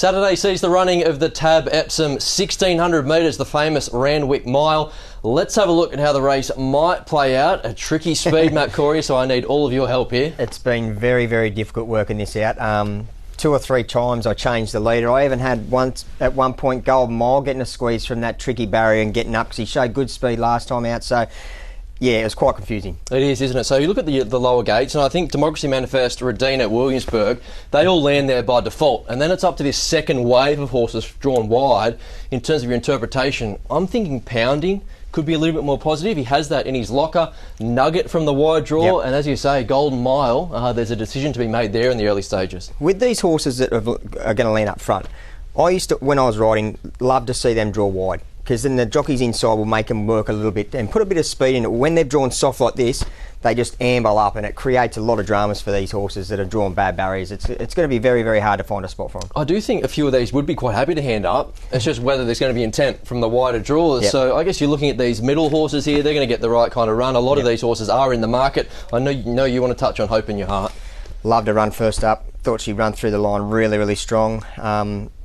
Saturday sees the running of the Tab Epsom 1600 metres, the famous Randwick Mile. Let's have a look at how the race might play out. A tricky speed map, Corey, so I need all of your help here. It's been very, very difficult working this out. 2 or 3 times I changed the leader. I even had once at one point Golden Mile getting a squeeze from that tricky barrier and getting up because he showed good speed last time out. So yeah, it was quite confusing. It is, isn't it? So you look at the lower gates, and I think Democracy Manifest, Redina, Williamsburg, they all land there by default. And then it's up to this second wave of horses drawn wide. In terms of your interpretation, I'm thinking Pounding could be a little bit more positive. He has that in his locker. Nugget from the wide draw, and as you say, Golden Mile, there's a decision to be made there in the early stages. With these horses that are going to land up front, I used to, when I was riding, love to see them draw wide, because then the jockeys inside will make them work a little bit and put a bit of speed in it. When they're drawn soft like this, they just amble up, and it creates a lot of dramas for these horses that are drawing bad barriers. It's going to be very, very hard to find a spot for them. I do think a few of these would be quite happy to hand up. It's just whether there's going to be intent from the wider draws. Yep. So I guess you're looking at these middle horses here. They're going to get the right kind of run. A lot of these horses are in the market. I know you want to touch on Hope in Your Heart. Loved her run first up. Thought she'd run through the line really, really strong.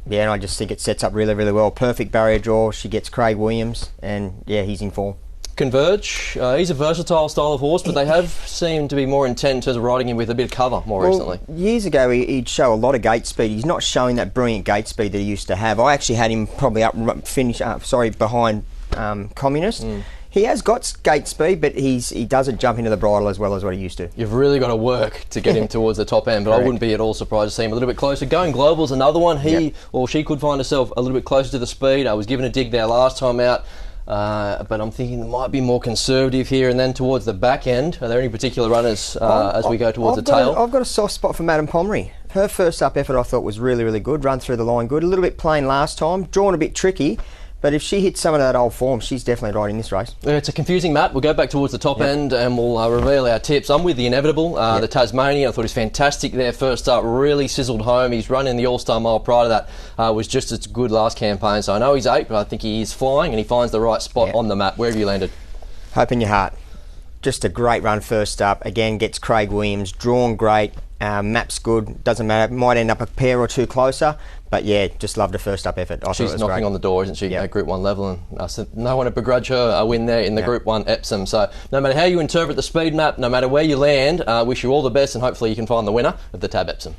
Yeah, and I just think it sets up really, really well. Perfect barrier draw. She gets Craig Williams, and yeah, he's in form. Converge, he's a versatile style of horse, but they have seemed to be more intent in terms of riding him with a bit of cover more recently. Years ago, he'd show a lot of gate speed. He's not showing that brilliant gate speed that he used to have. I actually had him probably behind Communist. He has got gate speed, but he doesn't jump into the bridle as well as what he used to. You've really got to work to get him towards the top end, but I wouldn't be at all surprised to see him a little bit closer. Going Global's another one. He or she could find herself a little bit closer to the speed. I was given a dig there last time out, but I'm thinking there might be more conservative here. And then towards the back end, are there any particular runners as we go towards the tail? I've got a soft spot for Madame Pomery. Her first up effort I thought was really, really good. Run through the line good. A little bit plain last time. Drawn a bit tricky. But if she hits some of that old form, she's definitely riding this race. It's a confusing map. We'll go back towards the top end and we'll reveal our tips. I'm with the Inevitable, the Tasmanian. I thought he was fantastic there first up, really sizzled home. He's running the All-Star Mile prior to that, was just as good last campaign. So I know he's 8, but I think he is flying and he finds the right spot on the map. Where have you landed? Hope in Your Heart. Just a great run first up. Again, gets Craig Williams, drawn great. Map's good, doesn't matter, might end up a pair or two closer, but yeah, just loved her first up effort. She's knocking on the door, isn't she, at Group 1 level, and so no one to begrudge her a win there in the Group 1 Epsom. So no matter how you interpret the speed map, no matter where you land, wish you all the best, and hopefully you can find the winner of the Tab Epsom.